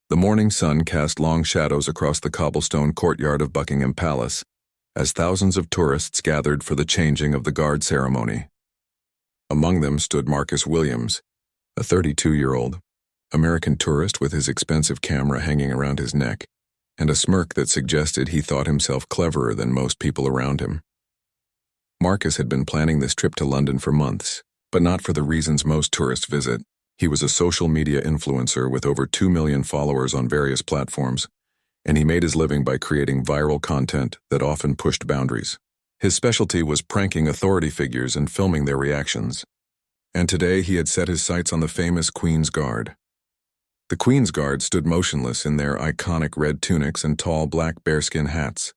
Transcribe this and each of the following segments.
The morning sun cast long shadows across the cobblestone courtyard of Buckingham Palace, as thousands of tourists gathered for the changing of the guard ceremony. Among them stood Marcus Williams, a 32-year-old American tourist with his expensive camera hanging around his neck, and a smirk that suggested he thought himself cleverer than most people around him. Marcus had been planning this trip to London for months, but not for the reasons most tourists visit. He was a social media influencer with over 2 million followers on various platforms, and he made his living by creating viral content that often pushed boundaries. His specialty was pranking authority figures and filming their reactions. And today he had set his sights on the famous Queen's Guard. The Queen's Guard stood motionless in their iconic red tunics and tall black bearskin hats,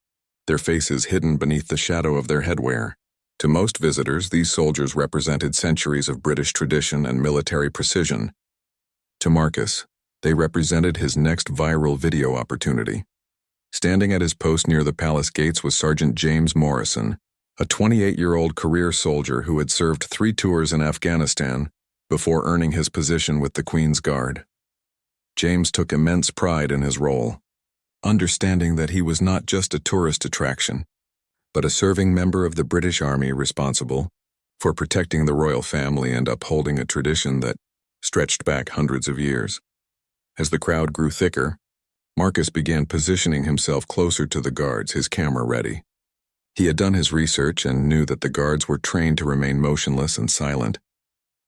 their faces hidden beneath the shadow of their headwear. To most visitors, these soldiers represented centuries of British tradition and military precision. To Marcus, they represented his next viral video opportunity. Standing at his post near the palace gates was Sergeant James Morrison, a 28-year-old career soldier who had served 3 tours in Afghanistan before earning his position with the Queen's Guard. James took immense pride in his role, understanding that he was not just a tourist attraction, but a serving member of the British Army responsible for protecting the royal family and upholding a tradition that stretched back hundreds of years. As the crowd grew thicker, Marcus began positioning himself closer to the guards, his camera ready. He had done his research and knew that the guards were trained to remain motionless and silent,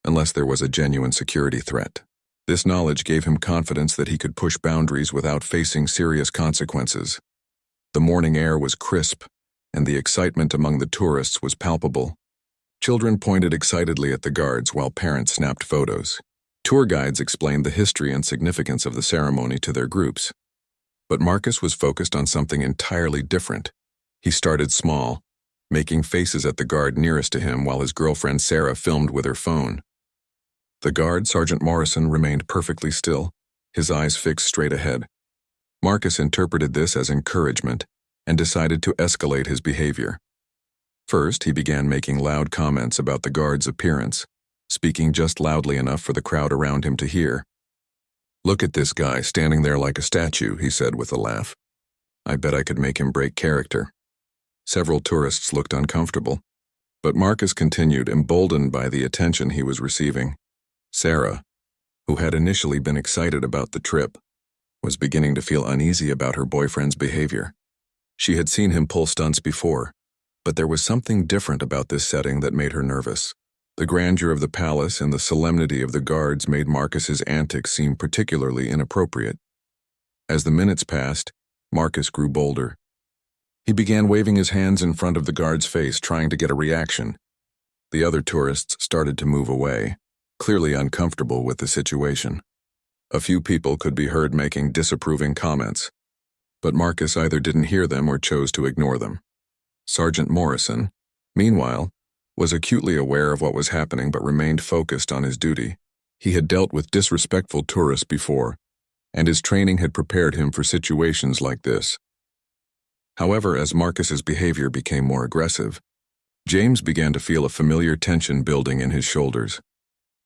unless there was a genuine security threat. This knowledge gave him confidence that he could push boundaries without facing serious consequences. The morning air was crisp, and the excitement among the tourists was palpable. Children pointed excitedly at the guards while parents snapped photos. Tour guides explained the history and significance of the ceremony to their groups. But Marcus was focused on something entirely different. He started small, making faces at the guard nearest to him while his girlfriend Sarah filmed with her phone. The guard, Sergeant Morrison, remained perfectly still, his eyes fixed straight ahead. Marcus interpreted this as encouragement and decided to escalate his behavior. First, he began making loud comments about the guard's appearance, speaking just loudly enough for the crowd around him to hear. "Look at this guy standing there like a statue," he said with a laugh. "I bet I could make him break character." Several tourists looked uncomfortable, but Marcus continued, emboldened by the attention he was receiving. Sarah, who had initially been excited about the trip, was beginning to feel uneasy about her boyfriend's behavior. She had seen him pull stunts before, but there was something different about this setting that made her nervous. The grandeur of the palace and the solemnity of the guards made Marcus's antics seem particularly inappropriate. As the minutes passed, Marcus grew bolder. He began waving his hands in front of the guard's face, trying to get a reaction. The other tourists started to move away, clearly uncomfortable with the situation. A few people could be heard making disapproving comments, but Marcus either didn't hear them or chose to ignore them. Sergeant Morrison, meanwhile, was acutely aware of what was happening but remained focused on his duty. He had dealt with disrespectful tourists before, and his training had prepared him for situations like this. However, as Marcus's behavior became more aggressive, James began to feel a familiar tension building in his shoulders.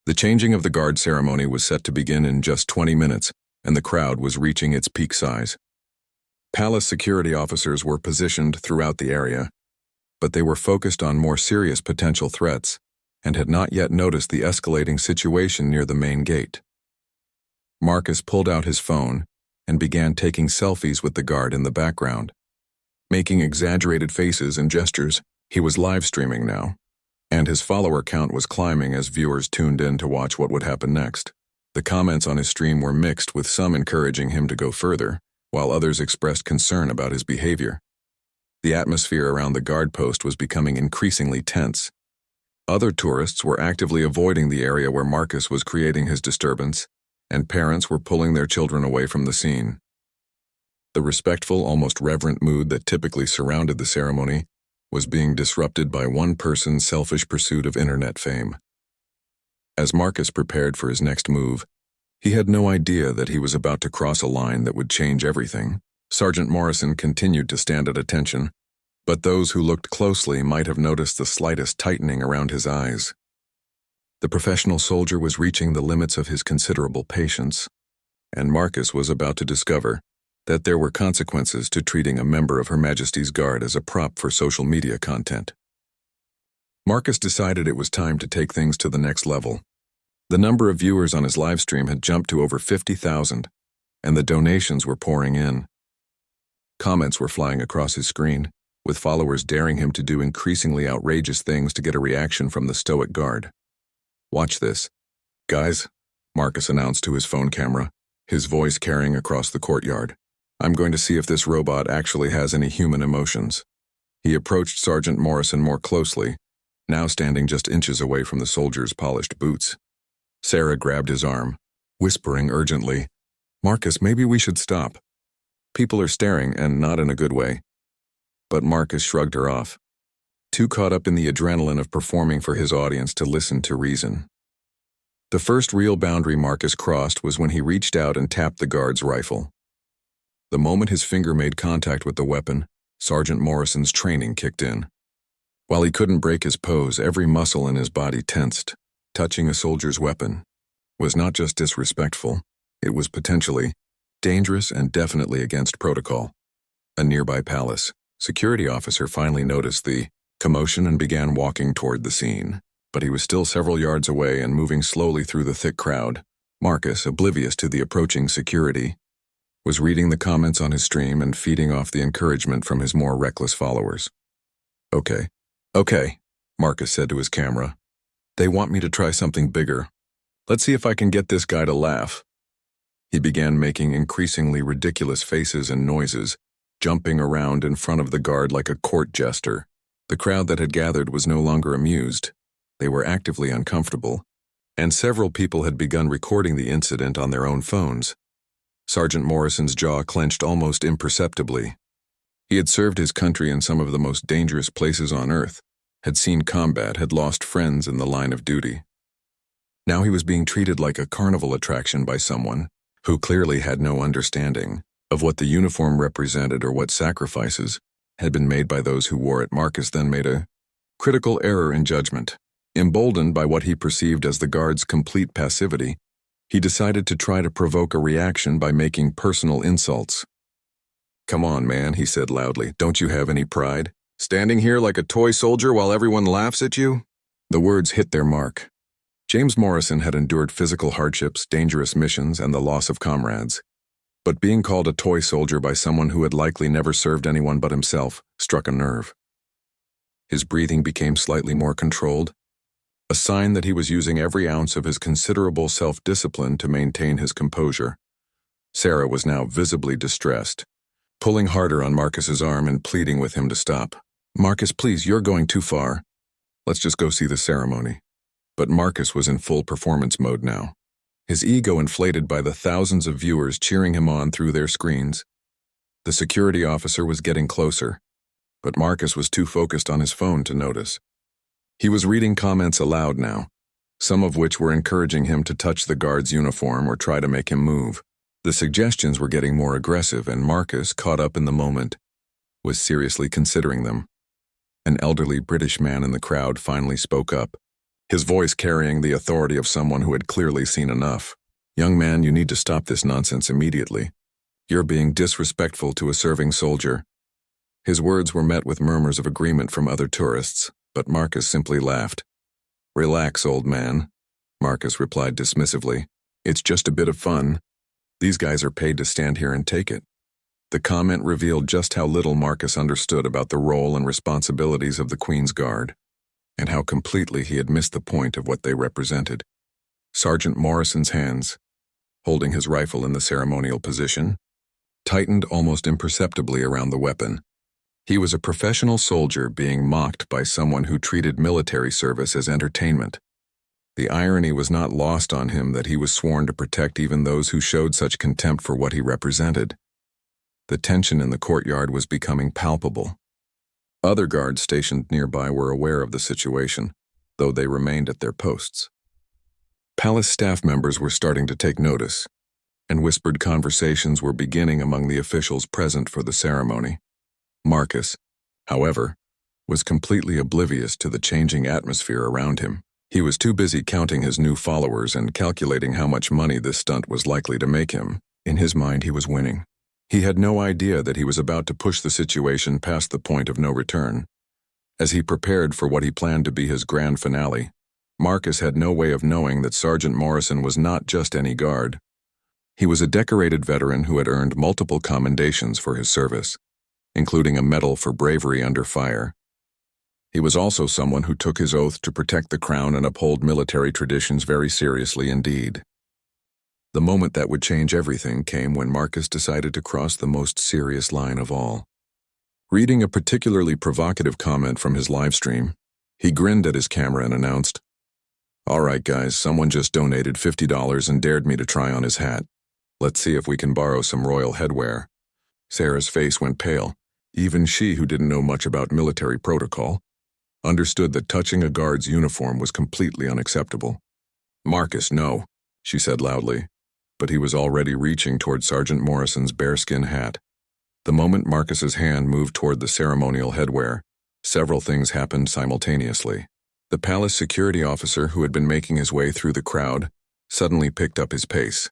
The changing of the guard ceremony was set to begin in just 20 minutes, and the crowd was reaching its peak size. Palace security officers were positioned throughout the area, but they were focused on more serious potential threats and had not yet noticed the escalating situation near the main gate. Marcus pulled out his phone and began taking selfies with the guard in the background. Making exaggerated faces and gestures, he was live streaming now, and his follower count was climbing as viewers tuned in to watch what would happen next. The comments on his stream were mixed, with some encouraging him to go further, while others expressed concern about his behavior. The atmosphere around the guard post was becoming increasingly tense. Other tourists were actively avoiding the area where Marcus was creating his disturbance, and parents were pulling their children away from the scene. The respectful, almost reverent mood that typically surrounded the ceremony was being disrupted by one person's selfish pursuit of internet fame. As Marcus prepared for his next move, he had no idea that he was about to cross a line that would change everything. Sergeant Morrison continued to stand at attention, but those who looked closely might have noticed the slightest tightening around his eyes. The professional soldier was reaching the limits of his considerable patience. and Marcus was about to discover that there were consequences to treating a member of Her Majesty's Guard as a prop for social media content. Marcus decided it was time to take things to the next level. The number of viewers on his livestream had jumped to over 50,000, and the donations were pouring in. Comments were flying across his screen, with followers daring him to do increasingly outrageous things to get a reaction from the stoic guard. "Watch this. Guys," Marcus announced to his phone camera, his voice carrying across the courtyard. "I'm going to see if this robot actually has any human emotions." He approached Sergeant Morrison more closely, now standing just inches away from the soldier's polished boots. Sarah grabbed his arm, whispering urgently, "Marcus, maybe we should stop. People are staring, and not in a good way." But Marcus shrugged her off, too caught up in the adrenaline of performing for his audience to listen to reason. The first real boundary Marcus crossed was when he reached out and tapped the guard's rifle. The moment his finger made contact with the weapon, Sergeant Morrison's training kicked in. While he couldn't break his pose, every muscle in his body tensed. Touching a soldier's weapon was not just disrespectful, it was potentially dangerous and definitely against protocol. A nearby palace security officer finally noticed the commotion and began walking toward the scene, but he was still several yards away and moving slowly through the thick crowd. Marcus, oblivious to the approaching security, was reading the comments on his stream and feeding off the encouragement from his more reckless followers. Okay, Marcus said to his camera. "They want me to try something bigger. Let's see if I can get this guy to laugh." He began making increasingly ridiculous faces and noises, jumping around in front of the guard like a court jester. The crowd that had gathered was no longer amused. They were actively uncomfortable, and several people had begun recording the incident on their own phones. Sergeant Morrison's jaw clenched almost imperceptibly. He had served his country in some of the most dangerous places on Earth, had seen combat, had lost friends in the line of duty. Now he was being treated like a carnival attraction by someone who clearly had no understanding of what the uniform represented or what sacrifices had been made by those who wore it. Marcus then made a critical error in judgment. Emboldened by what he perceived as the guard's complete passivity, he decided to try to provoke a reaction by making personal insults. "Come on, man," he said loudly. "Don't you have any pride? Standing here like a toy soldier while everyone laughs at you?" The words hit their mark. James Morrison had endured physical hardships, dangerous missions, and the loss of comrades. But being called a toy soldier by someone who had likely never served anyone but himself struck a nerve. His breathing became slightly more controlled, a sign that he was using every ounce of his considerable self-discipline to maintain his composure. Sarah was now visibly distressed, pulling harder on Marcus's arm and pleading with him to stop. "Marcus, please, you're going too far. Let's just go see the ceremony." But Marcus was in full performance mode now, his ego inflated by the thousands of viewers cheering him on through their screens. The security officer was getting closer, but Marcus was too focused on his phone to notice. He was reading comments aloud now, some of which were encouraging him to touch the guard's uniform or try to make him move. The suggestions were getting more aggressive, and Marcus, caught up in the moment, was seriously considering them. An elderly British man in the crowd finally spoke up, his voice carrying the authority of someone who had clearly seen enough. "Young man, you need to stop this nonsense immediately. You're being disrespectful to a serving soldier." His words were met with murmurs of agreement from other tourists, but Marcus simply laughed. "Relax, old man," Marcus replied dismissively. "It's just a bit of fun. These guys are paid to stand here and take it." The comment revealed just how little Marcus understood about the role and responsibilities of the Queen's Guard, and how completely he had missed the point of what they represented. Sergeant Morrison's hands, holding his rifle in the ceremonial position, tightened almost imperceptibly around the weapon. He was a professional soldier being mocked by someone who treated military service as entertainment. The irony was not lost on him that he was sworn to protect even those who showed such contempt for what he represented. The tension in the courtyard was becoming palpable. Other guards stationed nearby were aware of the situation, though they remained at their posts. Palace staff members were starting to take notice, and whispered conversations were beginning among the officials present for the ceremony. Marcus, however, was completely oblivious to the changing atmosphere around him. He was too busy counting his new followers and calculating how much money this stunt was likely to make him. In his mind, he was winning. He had no idea that he was about to push the situation past the point of no return. As he prepared for what he planned to be his grand finale, Marcus had no way of knowing that Sergeant Morrison was not just any guard. He was a decorated veteran who had earned multiple commendations for his service, including a medal for bravery under fire. He was also someone who took his oath to protect the crown and uphold military traditions very seriously indeed. The moment that would change everything came when Marcus decided to cross the most serious line of all. Reading a particularly provocative comment from his live stream, he grinned at his camera and announced, "All right, guys, someone just donated $50 and dared me to try on his hat. Let's see if we can borrow some royal headwear." Sarah's face went pale. Even she, who didn't know much about military protocol, understood that touching a guard's uniform was completely unacceptable. "Marcus, no," she said loudly, but he was already reaching toward Sergeant Morrison's bearskin hat. The moment Marcus's hand moved toward the ceremonial headwear, several things happened simultaneously. The palace security officer who had been making his way through the crowd suddenly picked up his pace.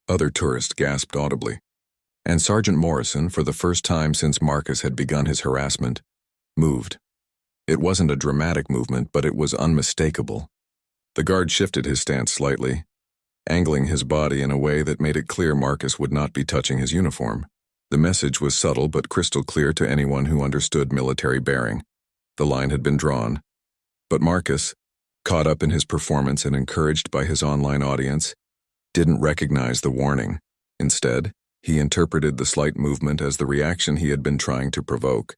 Other tourists gasped audibly. And Sergeant Morrison, for the first time since Marcus had begun his harassment, moved. It wasn't a dramatic movement, but it was unmistakable. The guard shifted his stance slightly, angling his body in a way that made it clear Marcus would not be touching his uniform. The message was subtle but crystal clear to anyone who understood military bearing. The line had been drawn. But Marcus, caught up in his performance and encouraged by his online audience, didn't recognize the warning. Instead, he interpreted the slight movement as the reaction he had been trying to provoke.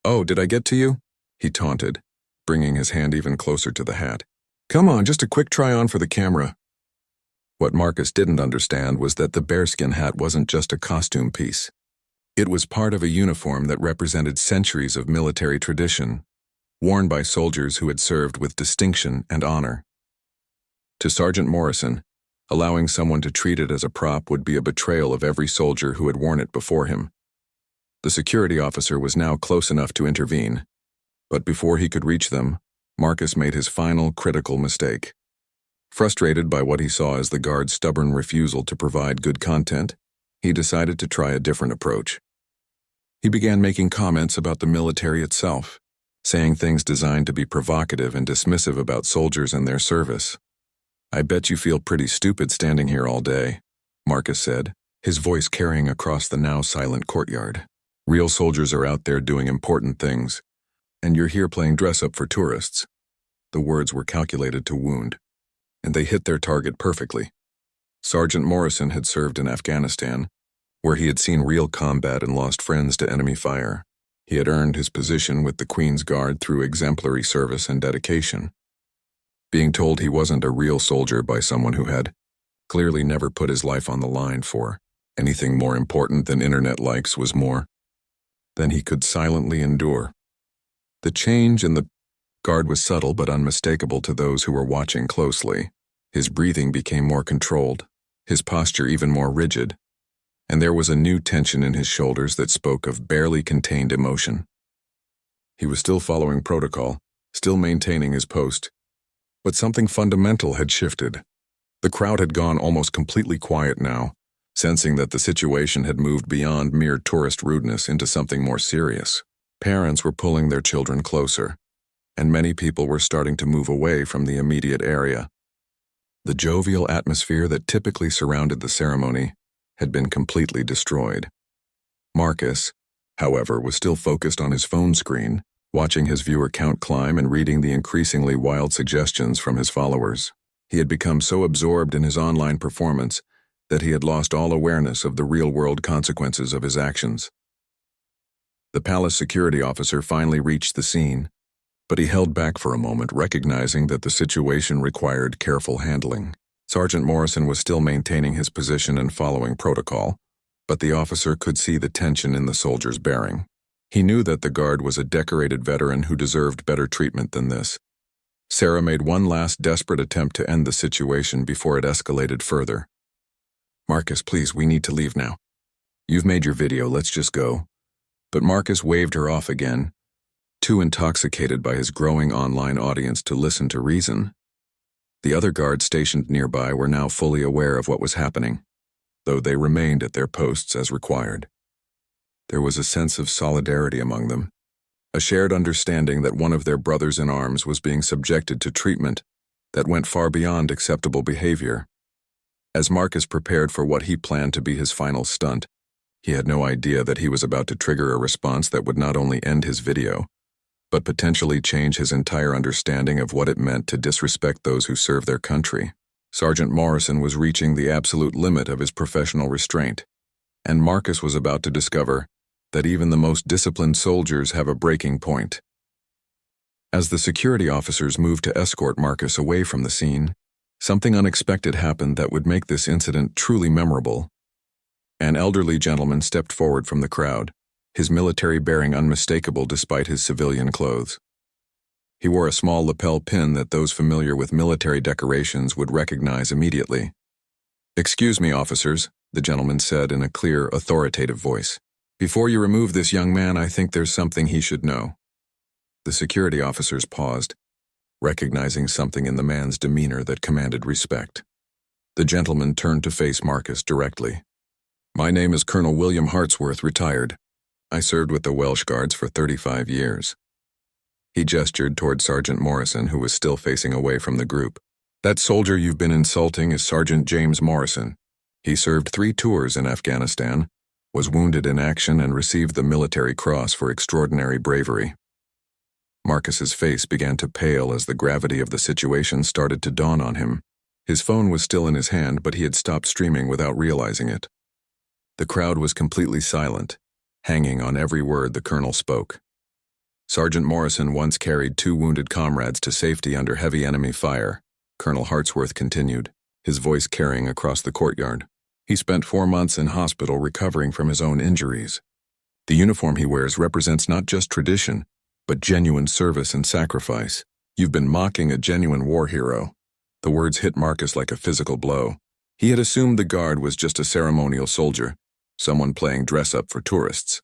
"Oh, did I get to you?" he taunted, bringing his hand even closer to the hat. "Come on, just a quick try-on for the camera." What Marcus didn't understand was that the bearskin hat wasn't just a costume piece. It was part of a uniform that represented centuries of military tradition, worn by soldiers who had served with distinction and honor. To Sergeant Morrison, allowing someone to treat it as a prop would be a betrayal of every soldier who had worn it before him. The security officer was now close enough to intervene, but before he could reach them, Marcus made his final critical mistake. Frustrated by what he saw as the guard's stubborn refusal to provide good content, he decided to try a different approach. He began making comments about the military itself, saying things designed to be provocative and dismissive about soldiers and their service. "I bet you feel pretty stupid standing here all day," Marcus said, his voice carrying across the now silent courtyard. "Real soldiers are out there doing important things, and you're here playing dress-up for tourists." The words were calculated to wound, and they hit their target perfectly. Sergeant Morrison had served in Afghanistan, where he had seen real combat and lost friends to enemy fire. He had earned his position with the Queen's Guard through exemplary service and dedication. Being told he wasn't a real soldier by someone who had clearly never put his life on the line for anything more important than internet likes was more than he could silently endure. The change in the guard was subtle but unmistakable to those who were watching closely. His breathing became more controlled, his posture even more rigid, and there was a new tension in his shoulders that spoke of barely contained emotion. He was still following protocol, still maintaining his post, but something fundamental had shifted. The crowd had gone almost completely quiet now, sensing that the situation had moved beyond mere tourist rudeness into something more serious. Parents were pulling their children closer, and many people were starting to move away from the immediate area. The jovial atmosphere that typically surrounded the ceremony had been completely destroyed. Marcus, however, was still focused on his phone screen, watching his viewer count climb and reading the increasingly wild suggestions from his followers. He had become so absorbed in his online performance that he had lost all awareness of the real-world consequences of his actions. The palace security officer finally reached the scene, but he held back for a moment, recognizing that the situation required careful handling. Sergeant Morrison was still maintaining his position and following protocol, but the officer could see the tension in the soldier's bearing. He knew that the guard was a decorated veteran who deserved better treatment than this. Sarah made one last desperate attempt to end the situation before it escalated further. "Marcus, please, we need to leave now. You've made your video, let's just go." But Marcus waved her off again, too intoxicated by his growing online audience to listen to reason. The other guards stationed nearby were now fully aware of what was happening, though they remained at their posts as required. There was a sense of solidarity among them, a shared understanding that one of their brothers in arms was being subjected to treatment that went far beyond acceptable behavior. As Marcus prepared for what he planned to be his final stunt, he had no idea that he was about to trigger a response that would not only end his video, but potentially change his entire understanding of what it meant to disrespect those who serve their country. Sergeant Morrison was reaching the absolute limit of his professional restraint, and Marcus was about to discover that even the most disciplined soldiers have a breaking point. As the security officers moved to escort Marcus away from the scene, something unexpected happened that would make this incident truly memorable. An elderly gentleman stepped forward from the crowd, his military bearing unmistakable despite his civilian clothes. He wore a small lapel pin that those familiar with military decorations would recognize immediately. "Excuse me, officers," the gentleman said in a clear, authoritative voice. "Before you remove this young man, I think there's something he should know." The security officers paused, recognizing something in the man's demeanor that commanded respect. The gentleman turned to face Marcus directly. "My name is Colonel William Hartsworth, retired. I served with the Welsh Guards for 35 years. He gestured toward Sergeant Morrison, who was still facing away from the group. "That soldier you've been insulting is Sergeant James Morrison. He served 3 tours in Afghanistan, was wounded in action, and received the Military Cross for extraordinary bravery." Marcus's face began to pale as the gravity of the situation started to dawn on him. His phone was still in his hand, but he had stopped streaming without realizing it. The crowd was completely silent, hanging on every word the colonel spoke. "Sergeant Morrison once carried 2 wounded comrades to safety under heavy enemy fire," Colonel Hartsworth continued, his voice carrying across the courtyard. "He spent 4 months in hospital recovering from his own injuries. The uniform he wears represents not just tradition, but genuine service and sacrifice. You've been mocking a genuine war hero." The words hit Marcus like a physical blow. He had assumed the guard was just a ceremonial soldier, someone playing dress-up for tourists.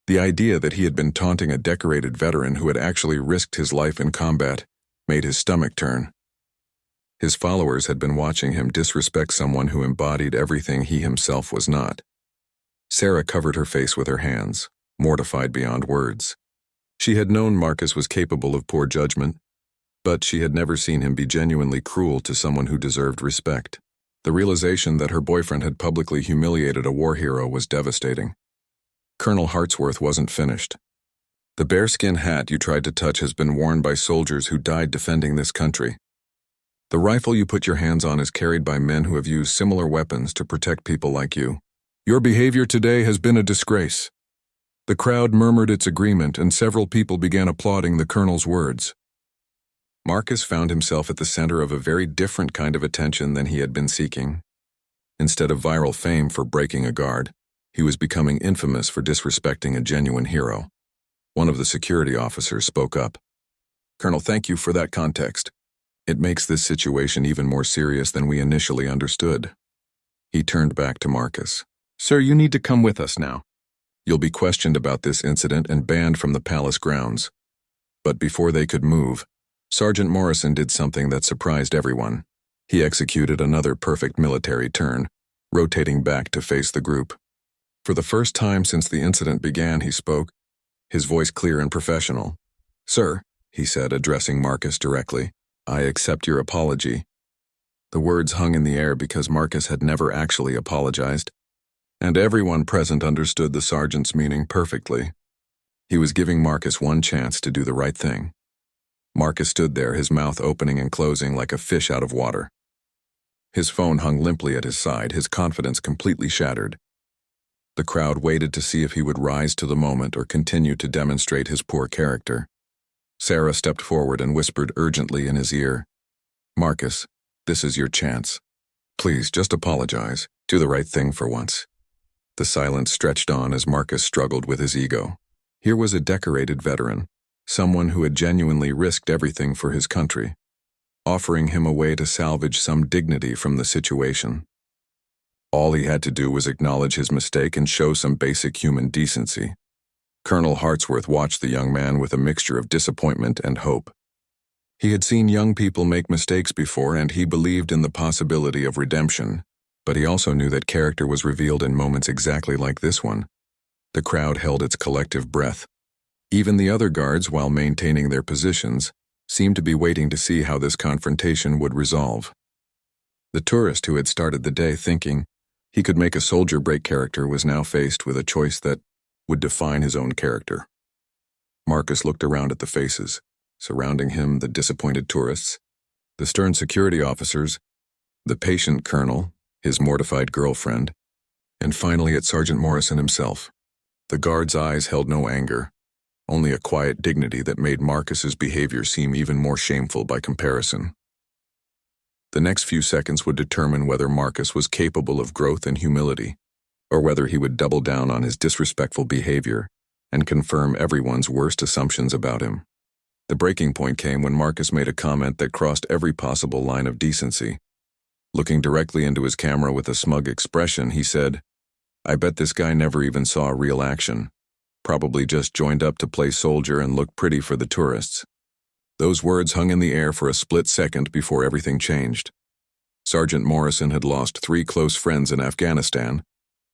The idea that he had been taunting a decorated veteran who had actually risked his life in combat made his stomach turn. His followers had been watching him disrespect someone who embodied everything he himself was not. Sarah covered her face with her hands, mortified beyond words. She had known Marcus was capable of poor judgment, but she had never seen him be genuinely cruel to someone who deserved respect. The realization that her boyfriend had publicly humiliated a war hero was devastating. Colonel Hartsworth wasn't finished. "The bearskin hat you tried to touch has been worn by soldiers who died defending this country. The rifle you put your hands on is carried by men who have used similar weapons to protect people like you. Your behavior today has been a disgrace." The crowd murmured its agreement, and several people began applauding the colonel's words. Marcus found himself at the center of a very different kind of attention than he had been seeking. Instead of viral fame for breaking a guard, he was becoming infamous for disrespecting a genuine hero. One of the security officers spoke up. "Colonel, thank you for that context. It makes this situation even more serious than we initially understood." He turned back to Marcus. "Sir, you need to come with us now. You'll be questioned about this incident and banned from the palace grounds." But before they could move, Sergeant Morrison did something that surprised everyone. He executed another perfect military turn, rotating back to face the group. For the first time since the incident began, he spoke, his voice clear and professional. "Sir," he said, addressing Marcus directly, "I accept your apology." The words hung in the air because Marcus had never actually apologized, and everyone present understood the sergeant's meaning perfectly. He was giving Marcus one chance to do the right thing. Marcus stood there, his mouth opening and closing like a fish out of water. His phone hung limply at his side, his confidence completely shattered. The crowd waited to see if he would rise to the moment or continue to demonstrate his poor character. Sarah stepped forward and whispered urgently in his ear, "Marcus, this is your chance. Please, just apologize. Do the right thing for once." The silence stretched on as Marcus struggled with his ego. Here was a decorated veteran, someone who had genuinely risked everything for his country, offering him a way to salvage some dignity from the situation. All he had to do was acknowledge his mistake and show some basic human decency. Colonel Hartsworth watched the young man with a mixture of disappointment and hope. He had seen young people make mistakes before, and he believed in the possibility of redemption, but he also knew that character was revealed in moments exactly like this one. The crowd held its collective breath. Even the other guards, while maintaining their positions, seemed to be waiting to see how this confrontation would resolve. The tourist who had started the day thinking he could make a soldier break character was now faced with a choice that would define his own character. Marcus looked around at the faces, surrounding him the disappointed tourists, the stern security officers, the patient colonel, his mortified girlfriend, and finally at Sergeant Morrison himself. The guard's eyes held no anger, only a quiet dignity that made Marcus's behavior seem even more shameful by comparison. The next few seconds would determine whether Marcus was capable of growth and humility, or whether he would double down on his disrespectful behavior and confirm everyone's worst assumptions about him. The breaking point came when Marcus made a comment that crossed every possible line of decency. Looking directly into his camera with a smug expression, he said, "I bet this guy never even saw real action. Probably just joined up to play soldier and look pretty for the tourists." Those words hung in the air for a split second before everything changed. Sergeant Morrison had lost 3 close friends in Afghanistan,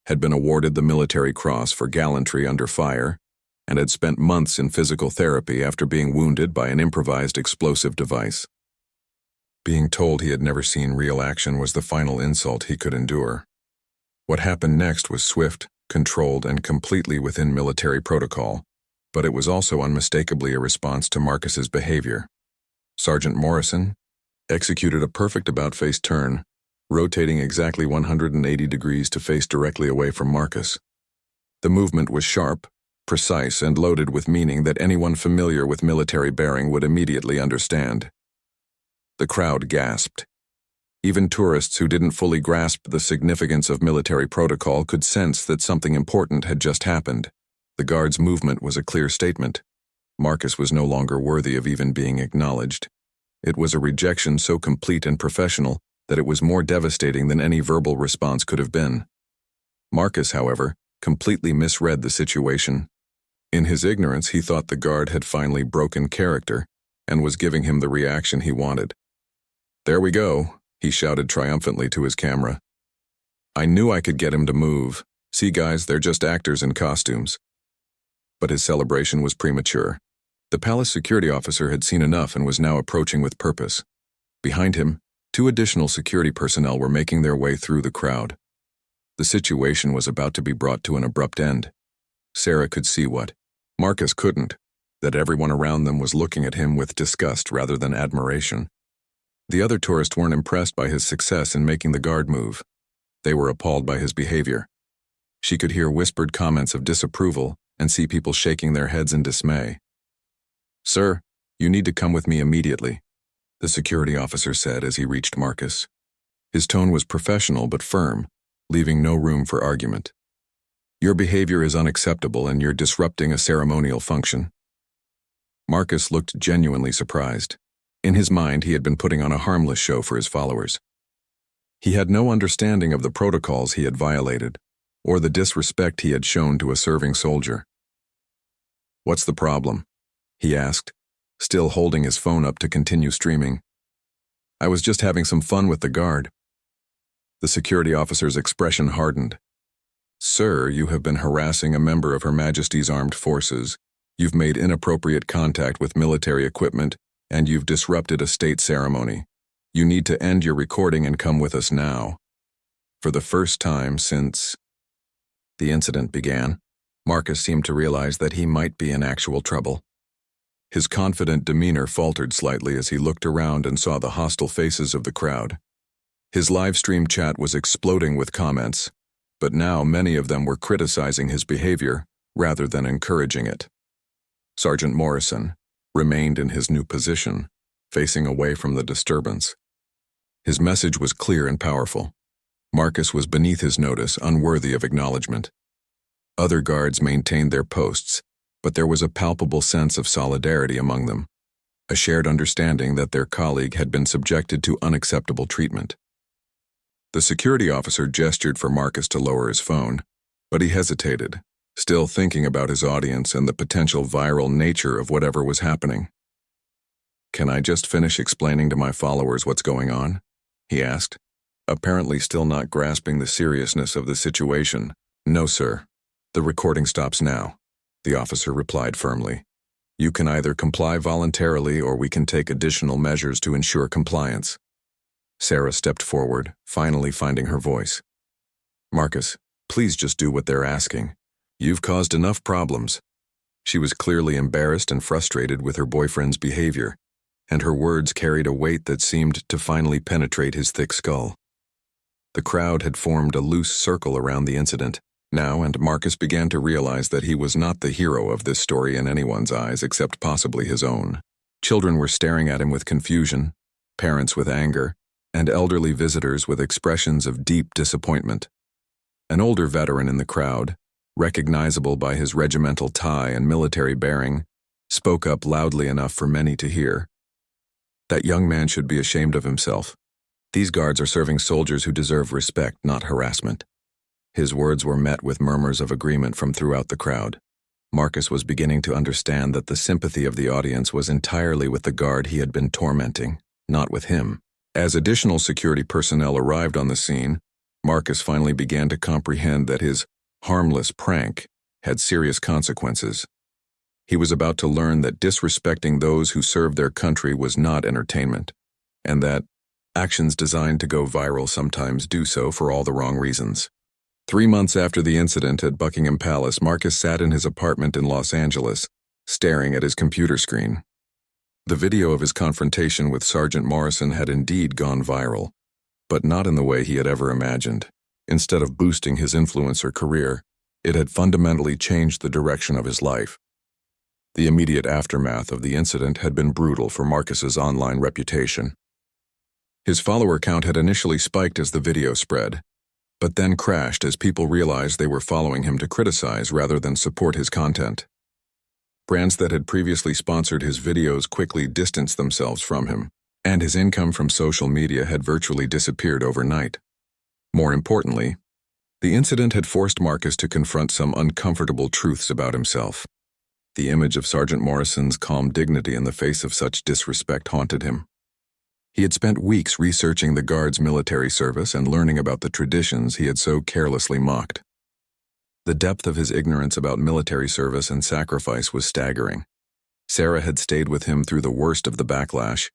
had been awarded the Military Cross for gallantry under fire, and had spent months in physical therapy after being wounded by an improvised explosive device. Being told he had never seen real action was the final insult he could endure. What happened next was swift, controlled, and completely within military protocol, but it was also unmistakably a response to Marcus's behavior. Sergeant Morrison executed a perfect about-face turn, rotating exactly 180 degrees to face directly away from Marcus. The movement was sharp, precise, and loaded with meaning that anyone familiar with military bearing would immediately understand. The crowd gasped. Even tourists who didn't fully grasp the significance of military protocol could sense that something important had just happened. The guard's movement was a clear statement. Marcus was no longer worthy of even being acknowledged. It was a rejection so complete and professional that it was more devastating than any verbal response could have been. Marcus, however, completely misread the situation. In his ignorance, he thought the guard had finally broken character and was giving him the reaction he wanted. "There we go," he shouted triumphantly to his camera. "I knew I could get him to move. See, guys, they're just actors in costumes." But his celebration was premature. The palace security officer had seen enough and was now approaching with purpose. Behind him, 2 additional security personnel were making their way through the crowd. The situation was about to be brought to an abrupt end. Sarah could see what Marcus couldn't, that everyone around them was looking at him with disgust rather than admiration. The other tourists weren't impressed by his success in making the guard move. They were appalled by his behavior. She could hear whispered comments of disapproval and see people shaking their heads in dismay. "Sir, you need to come with me immediately," the security officer said as he reached Marcus. His tone was professional but firm, leaving no room for argument. "Your behavior is unacceptable and you're disrupting a ceremonial function." Marcus looked genuinely surprised. In his mind, he had been putting on a harmless show for his followers. He had no understanding of the protocols he had violated, or the disrespect he had shown to a serving soldier. "What's the problem?" he asked, still holding his phone up to continue streaming. "I was just having some fun with the guard." The security officer's expression hardened. "Sir, you have been harassing a member of Her Majesty's Armed Forces. You've made inappropriate contact with military equipment, and you've disrupted a state ceremony. You need to end your recording and come with us now." For the first time since the incident began, Marcus seemed to realize that he might be in actual trouble. His confident demeanor faltered slightly as he looked around and saw the hostile faces of the crowd. His live-stream chat was exploding with comments, but now many of them were criticizing his behavior rather than encouraging it. Sergeant Morrison remained in his new position, facing away from the disturbance. His message was clear and powerful. Marcus was beneath his notice, unworthy of acknowledgement. Other guards maintained their posts, but there was a palpable sense of solidarity among them, a shared understanding that their colleague had been subjected to unacceptable treatment. The security officer gestured for Marcus to lower his phone, but he hesitated, still thinking about his audience and the potential viral nature of whatever was happening. "Can I just finish explaining to my followers what's going on?" he asked, apparently still not grasping the seriousness of the situation. "No, sir. The recording stops now," the officer replied firmly. "You can either comply voluntarily or we can take additional measures to ensure compliance." Sarah stepped forward, finally finding her voice. "Marcus, please just do what they're asking. You've caused enough problems." She was clearly embarrassed and frustrated with her boyfriend's behavior, and her words carried a weight that seemed to finally penetrate his thick skull. The crowd had formed a loose circle around the incident now, and Marcus began to realize that he was not the hero of this story in anyone's eyes except possibly his own. Children were staring at him with confusion, parents with anger, and elderly visitors with expressions of deep disappointment. An older veteran in the crowd, recognizable by his regimental tie and military bearing, spoke up loudly enough for many to hear. "That young man should be ashamed of himself. These guards are serving soldiers who deserve respect, not harassment." His words were met with murmurs of agreement from throughout the crowd. Marcus was beginning to understand that the sympathy of the audience was entirely with the guard he had been tormenting, not with him. As additional security personnel arrived on the scene, Marcus finally began to comprehend that his harmless prank had serious consequences. He was about to learn that disrespecting those who served their country was not entertainment, and that actions designed to go viral sometimes do so for all the wrong reasons. 3 months after the incident at Buckingham Palace, Marcus sat in his apartment in Los Angeles, staring at his computer screen. The video of his confrontation with Sergeant Morrison had indeed gone viral, but not in the way he had ever imagined. Instead of boosting his influencer career, it had fundamentally changed the direction of his life. The immediate aftermath of the incident had been brutal for Marcus's online reputation. His follower count had initially spiked as the video spread, but then crashed as people realized they were following him to criticize rather than support his content. Brands that had previously sponsored his videos quickly distanced themselves from him, and his income from social media had virtually disappeared overnight. More importantly, the incident had forced Marcus to confront some uncomfortable truths about himself. The image of Sergeant Morrison's calm dignity in the face of such disrespect haunted him. He had spent weeks researching the Guard's military service and learning about the traditions he had so carelessly mocked. The depth of his ignorance about military service and sacrifice was staggering. Sarah had stayed with him through the worst of the backlash,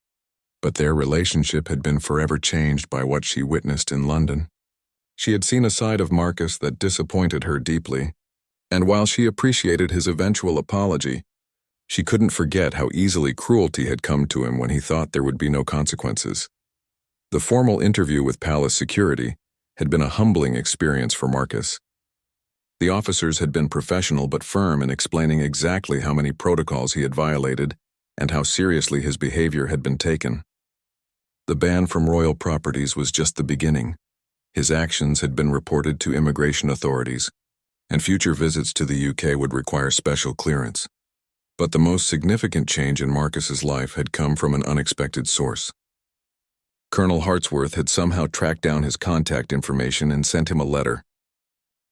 but their relationship had been forever changed by what she witnessed in London. She had seen a side of Marcus that disappointed her deeply, and while she appreciated his eventual apology, she couldn't forget how easily cruelty had come to him when he thought there would be no consequences. The formal interview with Palace security had been a humbling experience for Marcus. The officers had been professional but firm in explaining exactly how many protocols he had violated and how seriously his behavior had been taken. The ban from royal properties was just the beginning. His actions had been reported to immigration authorities, and future visits to the UK would require special clearance. But the most significant change in Marcus's life had come from an unexpected source. Colonel Hartsworth had somehow tracked down his contact information and sent him a letter.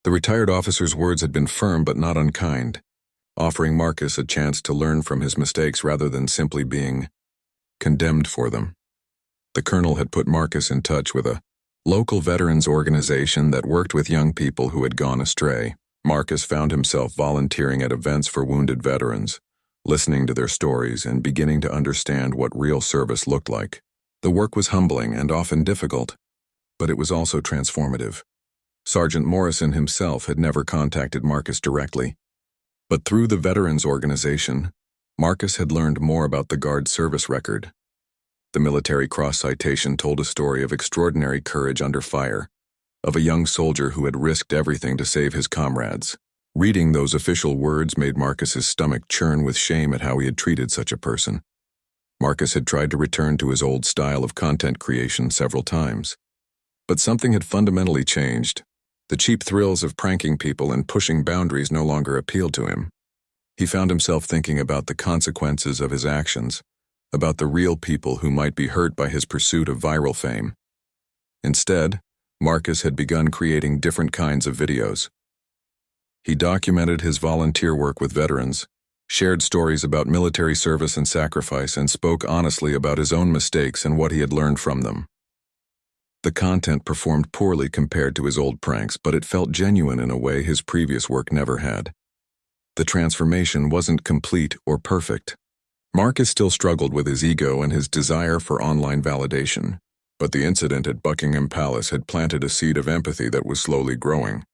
The retired officer's words had been firm but not unkind, offering Marcus a chance to learn from his mistakes rather than simply being condemned for them. The colonel had put Marcus in touch with a local veterans organization that worked with young people who had gone astray. Marcus found himself volunteering at events for wounded veterans, listening to their stories and beginning to understand what real service looked like. The work was humbling and often difficult, but it was also transformative. Sergeant Morrison himself had never contacted Marcus directly, but through the veterans organization, Marcus had learned more about the Guard service record. The military cross citation told a story of extraordinary courage under fire, of a young soldier who had risked everything to save his comrades. Reading those official words made Marcus's stomach churn with shame at how he had treated such a person. Marcus had tried to return to his old style of content creation several times, but something had fundamentally changed. The cheap thrills of pranking people and pushing boundaries no longer appealed to him. He found himself thinking about the consequences of his actions, about the real people who might be hurt by his pursuit of viral fame. Instead, Marcus had begun creating different kinds of videos. He documented his volunteer work with veterans, shared stories about military service and sacrifice, and spoke honestly about his own mistakes and what he had learned from them. The content performed poorly compared to his old pranks, but it felt genuine in a way his previous work never had. The transformation wasn't complete or perfect. Marcus still struggled with his ego and his desire for online validation, but the incident at Buckingham Palace had planted a seed of empathy that was slowly growing.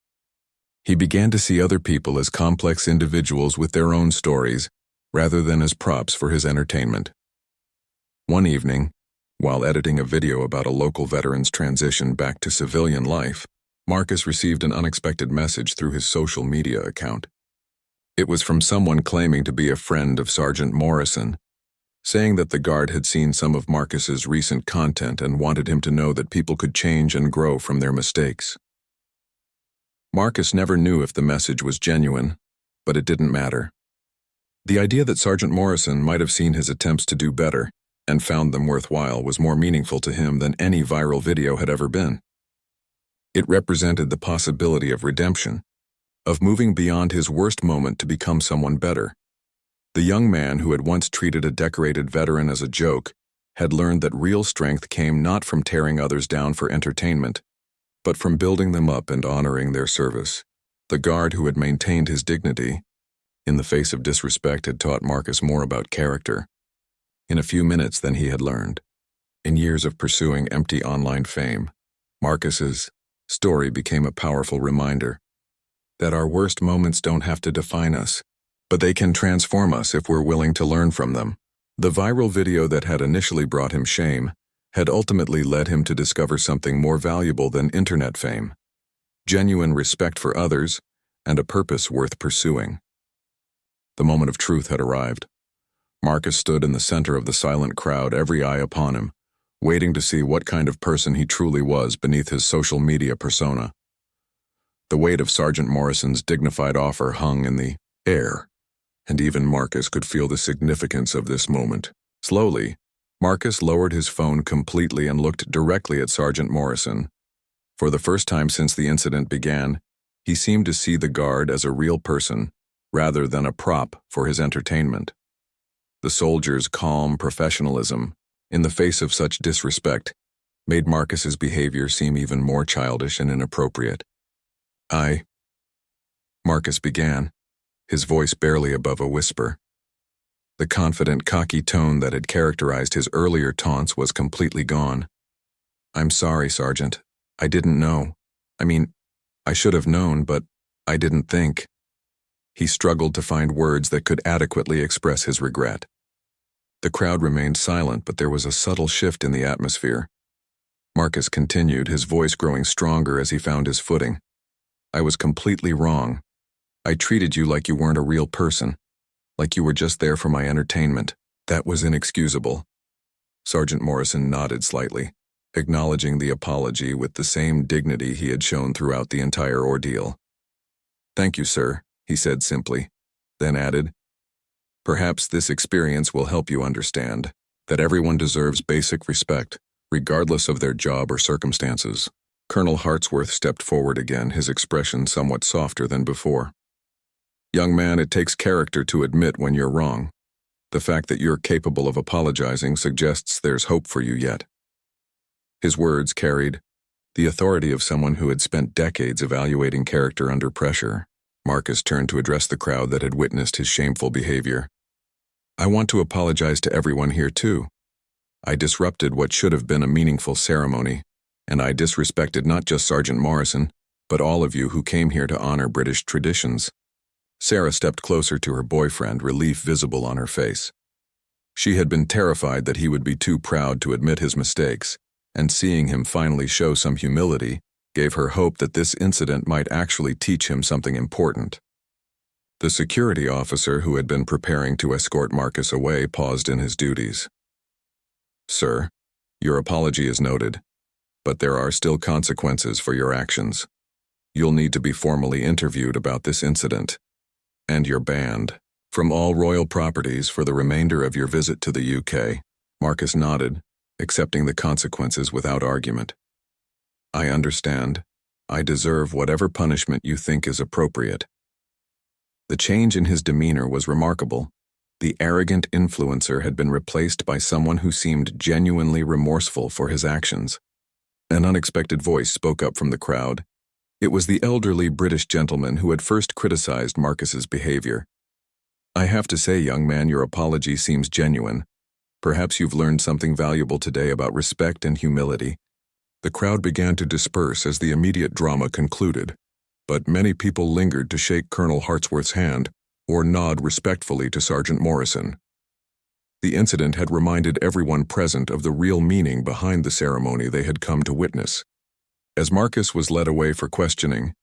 He began to see other people as complex individuals with their own stories, rather than as props for his entertainment. One evening, while editing a video about a local veteran's transition back to civilian life, Marcus received an unexpected message through his social media account. It was from someone claiming to be a friend of Sergeant Morrison, saying that the guard had seen some of Marcus's recent content and wanted him to know that people could change and grow from their mistakes. Marcus never knew if the message was genuine, but it didn't matter. The idea that Sergeant Morrison might have seen his attempts to do better and found them worthwhile was more meaningful to him than any viral video had ever been. It represented the possibility of redemption, of moving beyond his worst moment to become someone better. The young man who had once treated a decorated veteran as a joke had learned that real strength came not from tearing others down for entertainment, but from building them up and honoring their service. The guard who had maintained his dignity in the face of disrespect had taught Marcus more about character in a few minutes than he had learned. In years of pursuing empty online fame, Marcus's story became a powerful reminder that our worst moments don't have to define us, but they can transform us if we're willing to learn from them. The viral video that had initially brought him shame had ultimately led him to discover something more valuable than internet fame: genuine respect for others and a purpose worth pursuing. The moment of truth had arrived. Marcus stood in the center of the silent crowd, every eye upon him, waiting to see what kind of person he truly was beneath his social media persona. The weight of Sergeant Morrison's dignified offer hung in the air, and even Marcus could feel the significance of this moment. Slowly, Marcus lowered his phone completely and looked directly at Sergeant Morrison. For the first time since the incident began, he seemed to see the guard as a real person, rather than a prop for his entertainment. The soldier's calm professionalism, in the face of such disrespect, made Marcus's behavior seem even more childish and inappropriate. Marcus began, his voice barely above a whisper. The confident, cocky tone that had characterized his earlier taunts was completely gone. "I'm sorry, Sergeant. I didn't know. I should have known, but I didn't think." He struggled to find words that could adequately express his regret. The crowd remained silent, but there was a subtle shift in the atmosphere. Marcus continued, his voice growing stronger as he found his footing. "I was completely wrong. I treated you like you weren't a real person, like you were just there for my entertainment. That was inexcusable." Sergeant Morrison nodded slightly, acknowledging the apology with the same dignity he had shown throughout the entire ordeal. "Thank you, sir," he said simply, then added, "Perhaps this experience will help you understand that everyone deserves basic respect, regardless of their job or circumstances." Colonel Hartsworth stepped forward again, his expression somewhat softer than before. "Young man, it takes character to admit when you're wrong. The fact that you're capable of apologizing suggests there's hope for you yet." His words carried the authority of someone who had spent decades evaluating character under pressure. Marcus turned to address the crowd that had witnessed his shameful behavior. "I want to apologize to everyone here too. I disrupted what should have been a meaningful ceremony, and I disrespected not just Sergeant Morrison, but all of you who came here to honor British traditions." Sarah stepped closer to her boyfriend, relief visible on her face. She had been terrified that he would be too proud to admit his mistakes, and seeing him finally show some humility gave her hope that this incident might actually teach him something important. The security officer who had been preparing to escort Marcus away paused in his duties. "Sir, your apology is noted, but there are still consequences for your actions. You'll need to be formally interviewed about this incident, and you're banned from all royal properties for the remainder of your visit to the UK." Marcus nodded, accepting the consequences without argument. "I understand. I deserve whatever punishment you think is appropriate." The change in his demeanor was remarkable. The arrogant influencer had been replaced by someone who seemed genuinely remorseful for his actions. An unexpected voice spoke up from the crowd. It was the elderly British gentleman who had first criticized Marcus's behavior. "I have to say, young man, your apology seems genuine. Perhaps you've learned something valuable today about respect and humility." The crowd began to disperse as the immediate drama concluded, but many people lingered to shake Colonel Hartsworth's hand or nod respectfully to Sergeant Morrison. The incident had reminded everyone present of the real meaning behind the ceremony they had come to witness. As Marcus was led away for questioning,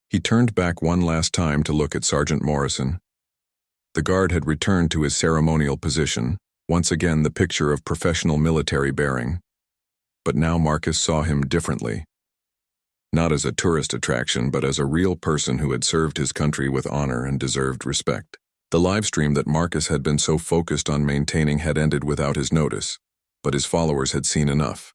he turned back one last time to look at Sergeant Morrison. The guard had returned to his ceremonial position, once again the picture of professional military bearing. But now Marcus saw him differently. Not as a tourist attraction, but as a real person who had served his country with honor and deserved respect. The live stream that Marcus had been so focused on maintaining had ended without his notice, but his followers had seen enough.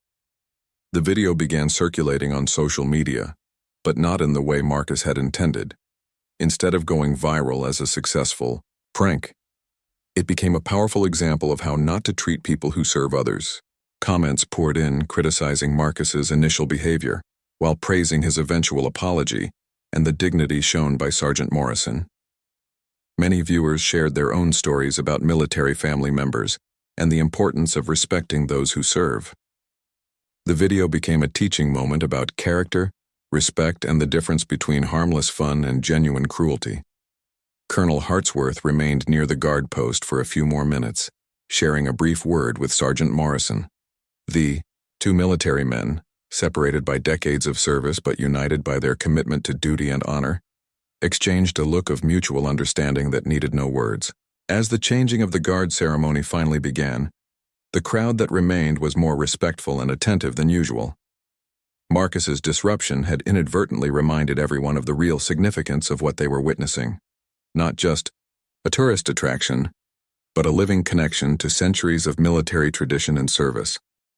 The video began circulating on social media, but not in the way Marcus had intended. Instead of going viral as a successful prank, it became a powerful example of how not to treat people who serve others. Comments poured in criticizing Marcus's initial behavior, while praising his eventual apology and the dignity shown by Sergeant Morrison. Many viewers shared their own stories about military family members and the importance of respecting those who serve. The video became a teaching moment about character, respect, and the difference between harmless fun and genuine cruelty. Colonel Hartsworth remained near the guard post for a few more minutes, sharing a brief word with Sergeant Morrison. The two military men, separated by decades of service but united by their commitment to duty and honor, exchanged a look of mutual understanding that needed no words. As the changing of the guard ceremony finally began, the crowd that remained was more respectful and attentive than usual. Marcus's disruption had inadvertently reminded everyone of the real significance of what they were witnessing. Not just a tourist attraction, but a living connection to centuries of military tradition and service.